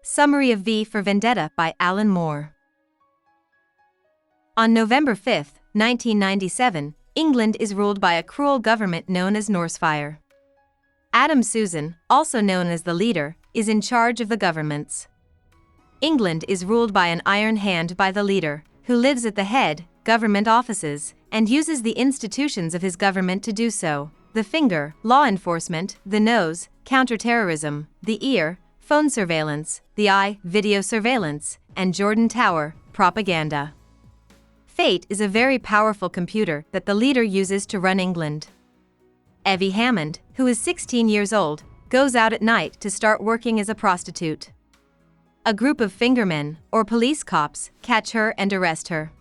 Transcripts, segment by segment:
Summary of V for Vendetta by Alan Moore. On November 5, 1997, England is ruled by a cruel government known as Norsefire. Adam Susan, also known as the leader, is in charge of the governments. England is ruled by an iron hand by the leader, who lives at the head, government offices, and uses the institutions of his government to do so: the finger, law enforcement; the nose, counterterrorism; the ear, phone surveillance; the eye, video surveillance; and Jordan Tower, propaganda. Fate is a very powerful computer that the leader uses to run England. Evie Hammond, who is 16 years old, goes out at night to start working as a prostitute. A group of fingermen, or police cops, catch her and arrest her.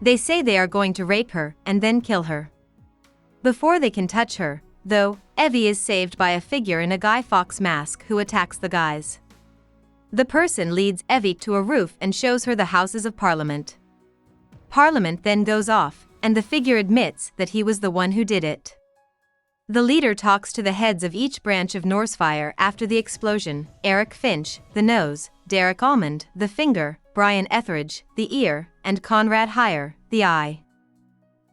They say they are going to rape her and then kill her. Before they can touch her, though, Evie is saved by a figure in a Guy Fawkes mask who attacks the guys. The person leads Evie to a roof and shows her the Houses of Parliament. Parliament then goes off, and the figure admits that he was the one who did it. The leader talks to the heads of each branch of Norsefire after the explosion: Eric Finch, the nose; Derek Almond, the finger; Brian Etheridge, the ear; and Conrad Heyer, the eye.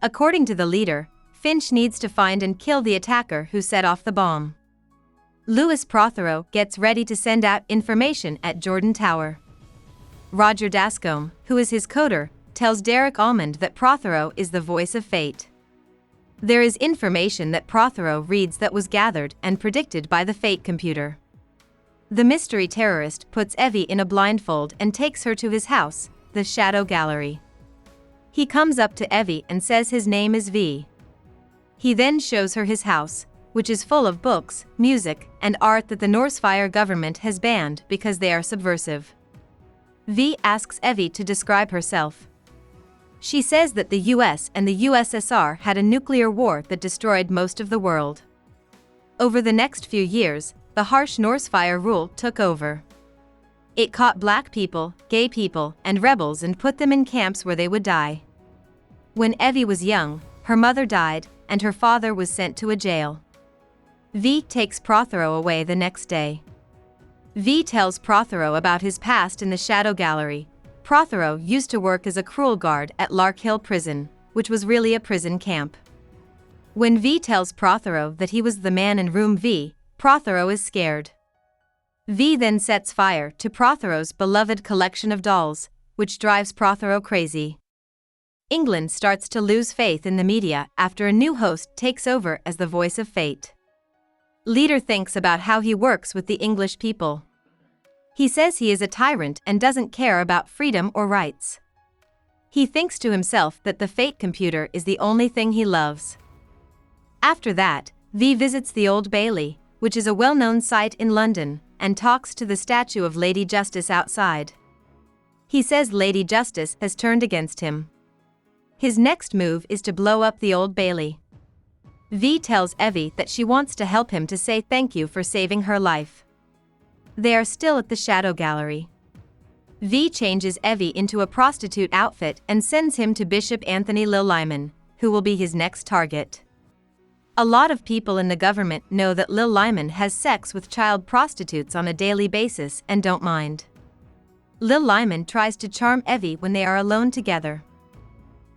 According to the leader, Finch needs to find and kill the attacker who set off the bomb. Lewis Prothero gets ready to send out information at Jordan Tower. Roger Dascombe, who is his coder, tells Derek Almond that Prothero is the voice of fate. There is information that Prothero reads that was gathered and predicted by the fate computer. The mystery terrorist puts Evie in a blindfold and takes her to his house, the Shadow Gallery. He comes up to Evie and says his name is V. He then shows her his house, which is full of books, music, and art that the Norsefire government has banned because they are subversive. V asks Evie to describe herself. She says that the US and the USSR had a nuclear war that destroyed most of the world. Over the next few years, the harsh Norsefire rule took over. It caught black people, gay people, and rebels and put them in camps where they would die. When Evie was young, her mother died, and her father was sent to a jail. V takes Prothero away the next day. V tells Prothero about his past in the Shadow Gallery. Prothero used to work as a cruel guard at Larkhill Prison, which was really a prison camp. When V tells Prothero that he was the man in room V, Prothero is scared. V then sets fire to Prothero's beloved collection of dolls, which drives Prothero crazy. England starts to lose faith in the media after a new host takes over as the voice of fate. Leader thinks about how he works with the English people. He says he is a tyrant and doesn't care about freedom or rights. He thinks to himself that the fate computer is the only thing he loves. After that, V visits the Old Bailey, which is a well-known site in London, and talks to the statue of Lady Justice outside. He says Lady Justice has turned against him. His next move is to blow up the Old Bailey. V tells Evie that she wants to help him to say thank you for saving her life. They are still at the Shadow Gallery. V changes Evie into a prostitute outfit and sends him to Bishop Anthony Lil Lyman, who will be his next target. A lot of people in the government know that Lil Lyman has sex with child prostitutes on a daily basis and don't mind. Lil Lyman tries to charm Evie when they are alone together.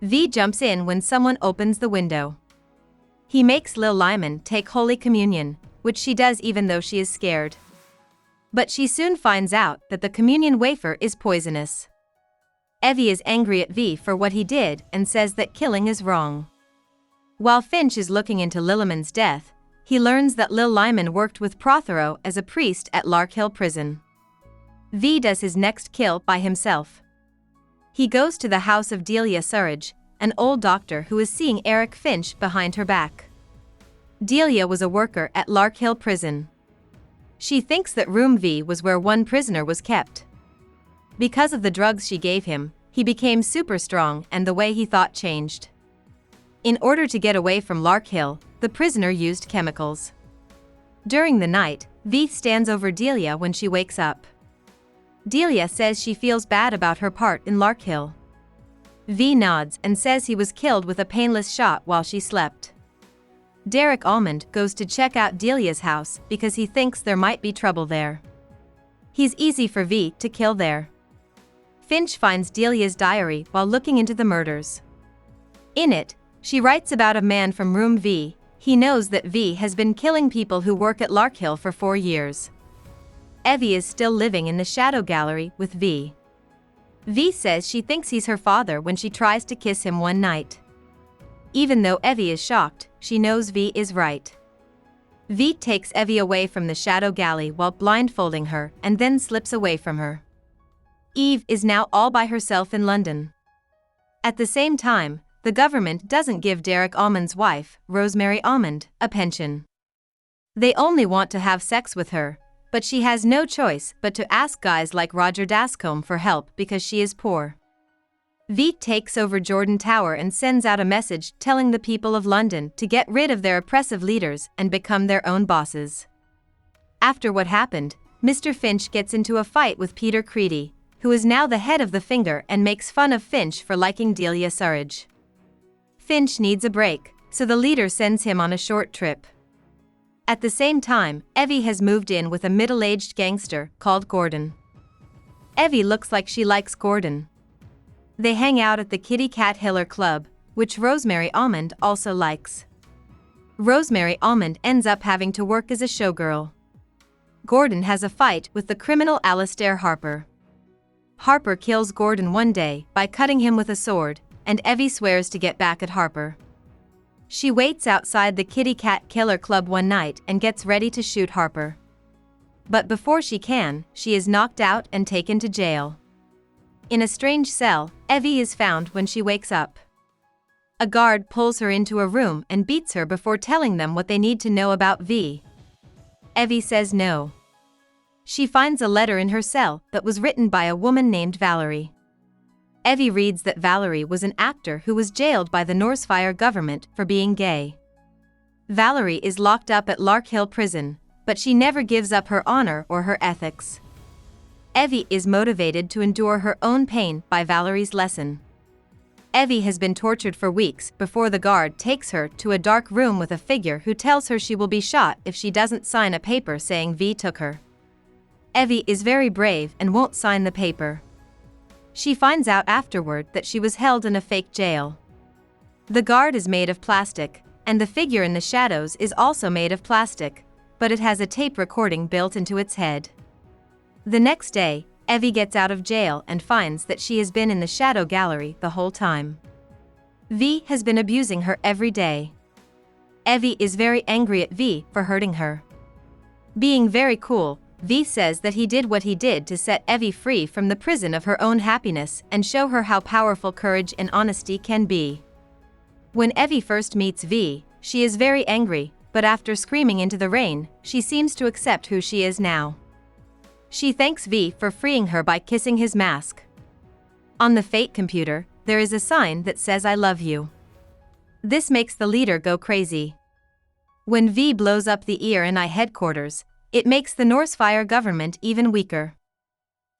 V jumps in when someone opens the window. He makes Lil Lyman take Holy Communion, which she does even though she is scared. But she soon finds out that the communion wafer is poisonous. Evie is angry at V for what he did and says that killing is wrong. While Finch is looking into Lilliman's death, he learns that Lil Lyman worked with Prothero as a priest at Larkhill Prison. V does his next kill by himself. He goes to the house of Delia Surridge, an old doctor who is seeing Eric Finch behind her back. Delia was a worker at Larkhill Prison. She thinks that room V was where one prisoner was kept. Because of the drugs she gave him, he became super strong and the way he thought changed. In order to get away from Larkhill, the prisoner used chemicals. During the night, V stands over Delia when she wakes up. Delia says she feels bad about her part in Larkhill. V nods and says he was killed with a painless shot while she slept. Derek Almond goes to check out Delia's house because he thinks there might be trouble there. He's easy for V to kill there. Finch finds Delia's diary while looking into the murders. In it, she writes about a man from room V. He knows that V has been killing people who work at Larkhill for 4 years. Evie is still living in the shadow gallery with V. V says she thinks he's her father when she tries to kiss him one night. Even though Evie is shocked, she knows V is right. V takes Evie away from the shadow galley while blindfolding her and then slips away from her. Eve is now all by herself in London. At the same time, the government doesn't give Derek Almond's wife, Rosemary Almond, a pension. They only want to have sex with her, but she has no choice but to ask guys like Roger Dascombe for help because she is poor. V takes over Jordan Tower and sends out a message telling the people of London to get rid of their oppressive leaders and become their own bosses. After what happened, Mr. Finch gets into a fight with Peter Creedy, who is now the head of the Finger and makes fun of Finch for liking Delia Surridge. Finch needs a break, so the leader sends him on a short trip. At the same time, Evie has moved in with a middle-aged gangster called Gordon. Evie looks like she likes Gordon. They hang out at the Kitty Cat Hiller Club, which Rosemary Almond also likes. Rosemary Almond ends up having to work as a showgirl. Gordon has a fight with the criminal Alastair Harper. Harper kills Gordon one day by cutting him with a sword, and Evie swears to get back at Harper. She waits outside the Kitty Cat Killer Club one night and gets ready to shoot Harper. But before she can, she is knocked out and taken to jail. In a strange cell, Evie is found when she wakes up. A guard pulls her into a room and beats her before telling them what they need to know about V. Evie says no. She finds a letter in her cell that was written by a woman named Valerie. Evie reads that Valerie was an actor who was jailed by the Norsefire government for being gay. Valerie is locked up at Larkhill prison, but she never gives up her honor or her ethics. Evie is motivated to endure her own pain by Valerie's lesson. Evie has been tortured for weeks before the guard takes her to a dark room with a figure who tells her she will be shot if she doesn't sign a paper saying V took her. Evie is very brave and won't sign the paper. She finds out afterward that she was held in a fake jail. The guard is made of plastic, and the figure in the shadows is also made of plastic, but it has a tape recording built into its head. The next day, Evie gets out of jail and finds that she has been in the shadow gallery the whole time. V has been abusing her every day. Evie is very angry at V for hurting her. Being very cool, V says that he did what he did to set Evie free from the prison of her own happiness and show her how powerful courage and honesty can be. When Evie first meets V, she is very angry, but after screaming into the rain, she seems to accept who she is now. She thanks V for freeing her by kissing his mask. On the Fate computer, there is a sign that says I love you. This makes the leader go crazy. When V blows up the ear and eye headquarters, it makes the Norsefire government even weaker.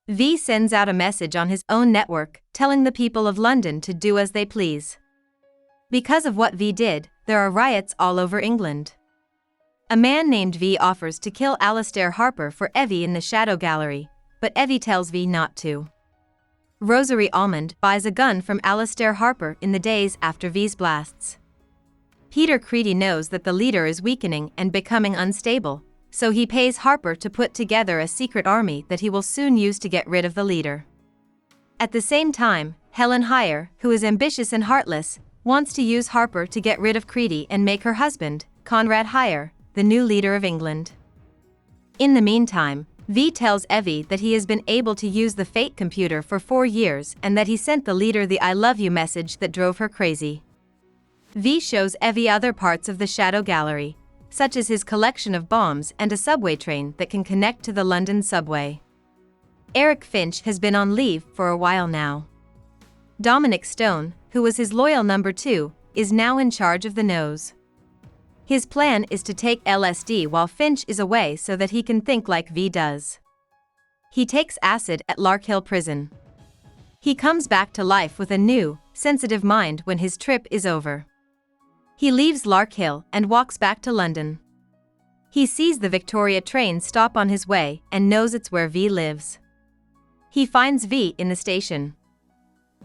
V sends out a message on his own network, telling the people of London to do as they please. Because of what V did, there are riots all over England. A man named V offers to kill Alastair Harper for Evie in the Shadow Gallery, but Evie tells V not to. Rosemary Almond buys a gun from Alastair Harper in the days after V's blasts. Peter Creedy knows that the leader is weakening and becoming unstable, so he pays Harper to put together a secret army that he will soon use to get rid of the leader. At the same time, Helen Heyer, who is ambitious and heartless, wants to use Harper to get rid of Creedy and make her husband, Conrad Heyer, the new leader of England. In the meantime, V tells Evie that he has been able to use the Fate computer for 4 years and that he sent the leader the I love you message that drove her crazy. V shows Evie other parts of the Shadow Gallery, such as his collection of bombs and a subway train that can connect to the London subway. Eric Finch has been on leave for a while now. Dominic Stone, who was his loyal number 2, is now in charge of the Nose. His plan is to take LSD while Finch is away so that he can think like V does. He takes acid at Larkhill prison. He comes back to life with a new, sensitive mind when his trip is over. He leaves Larkhill and walks back to London. He sees the Victoria train stop on his way and knows it's where V lives. He finds V in the station.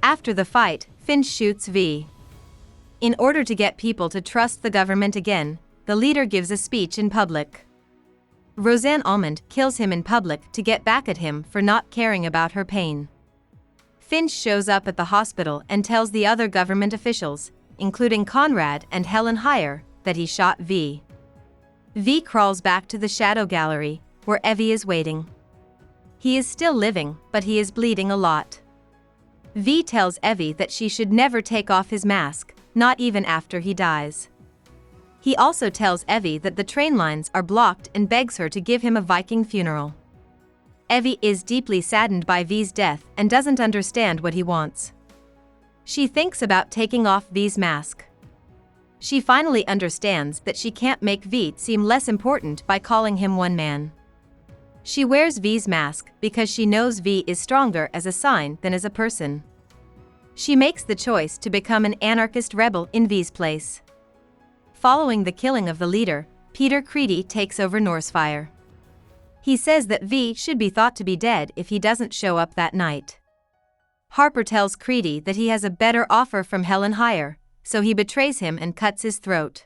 After the fight, Finch shoots V. In order to get people to trust the government again, the leader gives a speech in public. Roseanne Almond kills him in public to get back at him for not caring about her pain. Finch shows up at the hospital and tells the other government officials, including Conrad and Helen Heyer, that he shot V. V crawls back to the shadow gallery, where Evie is waiting. He is still living, but he is bleeding a lot. V tells Evie that she should never take off his mask, not even after he dies. He also tells Evie that the train lines are blocked and begs her to give him a Viking funeral. Evie is deeply saddened by V's death and doesn't understand what he wants. She thinks about taking off V's mask. She finally understands that she can't make V seem less important by calling him one man. She wears V's mask because she knows V is stronger as a sign than as a person. She makes the choice to become an anarchist rebel in V's place. Following the killing of the leader, Peter Creedy takes over Norsefire. He says that V should be thought to be dead if he doesn't show up that night. Harper tells Creedy that he has a better offer from Helen Heyer, so he betrays him and cuts his throat.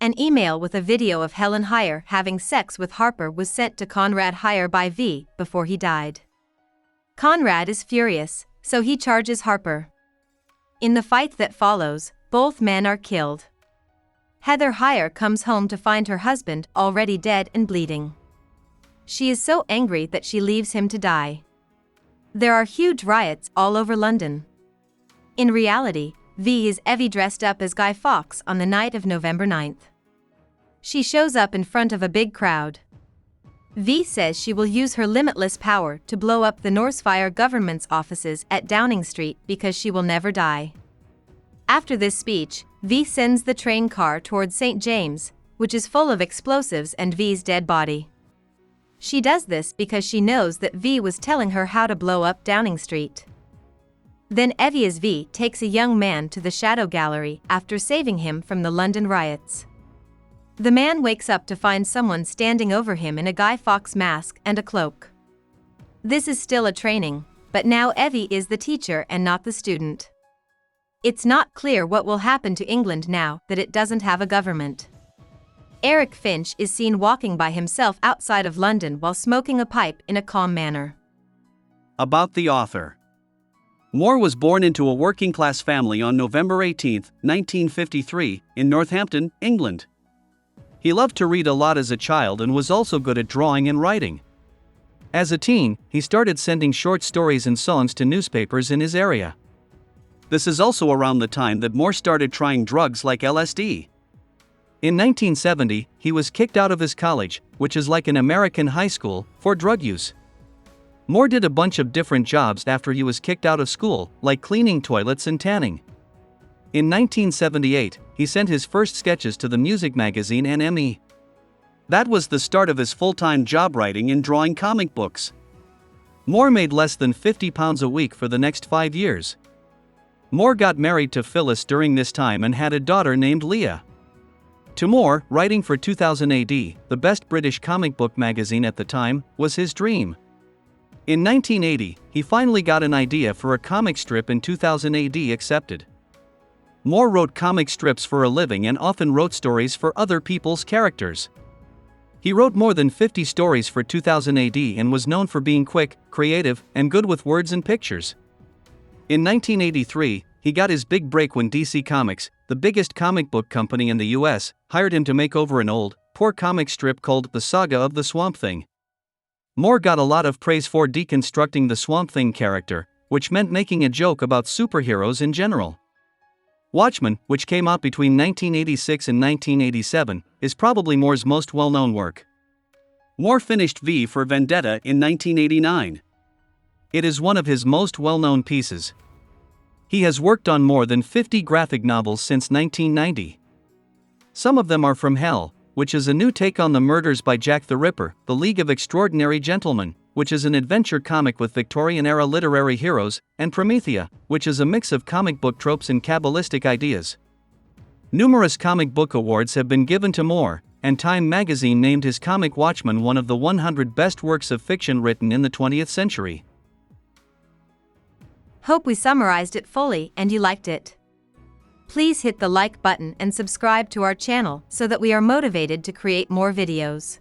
An email with a video of Helen Heyer having sex with Harper was sent to Conrad Heyer by V before he died. Conrad is furious, so he charges Harper. In the fight that follows, both men are killed. Heather Heyer comes home to find her husband already dead and bleeding. She is so angry that she leaves him to die. There are huge riots all over London. In reality, V is Evie dressed up as Guy Fawkes on the night of November 9th. She shows up in front of a big crowd. V says she will use her limitless power to blow up the Norsefire government's offices at Downing Street because she will never die. After this speech, V sends the train car towards St. James, which is full of explosives and V's dead body. She does this because she knows that V was telling her how to blow up Downing Street. Then Evie as V takes a young man to the Shadow Gallery after saving him from the London riots. The man wakes up to find someone standing over him in a Guy Fawkes mask and a cloak. This is still a training, but now Evie is the teacher and not the student. It's not clear what will happen to England now that it doesn't have a government. Eric Finch is seen walking by himself outside of London while smoking a pipe in a calm manner. About the author. Moore was born into a working-class family on November 18, 1953, in Northampton, England. He loved to read a lot as a child and was also good at drawing and writing. As a teen, he started sending short stories and songs to newspapers in his area. This is also around the time that Moore started trying drugs like LSD. In 1970, he was kicked out of his college, which is like an American high school, for drug use. Moore did a bunch of different jobs after he was kicked out of school, like cleaning toilets and tanning. In 1978, he sent his first sketches to the music magazine NME. That was the start of his full-time job writing and drawing comic books. Moore made less than £50 a week for the next 5 years. Moore got married to Phyllis during this time and had a daughter named Leah. To Moore, writing for 2000 AD, the best British comic book magazine at the time, was his dream. In 1980, he finally got an idea for a comic strip in 2000 AD accepted. Moore wrote comic strips for a living and often wrote stories for other people's characters. He wrote more than 50 stories for 2000 AD and was known for being quick, creative, and good with words and pictures. In 1983, he got his big break when DC Comics, the biggest comic book company in the US, hired him to make over an old, poor comic strip called The Saga of the Swamp Thing. Moore got a lot of praise for deconstructing the Swamp Thing character, which meant making a joke about superheroes in general. Watchmen, which came out between 1986 and 1987, is probably Moore's most well-known work. Moore finished V for Vendetta in 1989. It is one of his most well-known pieces. He has worked on more than 50 graphic novels since 1990. Some of them are From Hell, which is a new take on the murders by Jack the Ripper, The League of Extraordinary Gentlemen, which is an adventure comic with Victorian-era literary heroes, and Promethea, which is a mix of comic book tropes and Kabbalistic ideas. Numerous comic book awards have been given to Moore, and Time magazine named his comic Watchmen one of the 100 best works of fiction written in the 20th century. Hope we summarized it fully and you liked it. Please hit the like button and subscribe to our channel so that we are motivated to create more videos.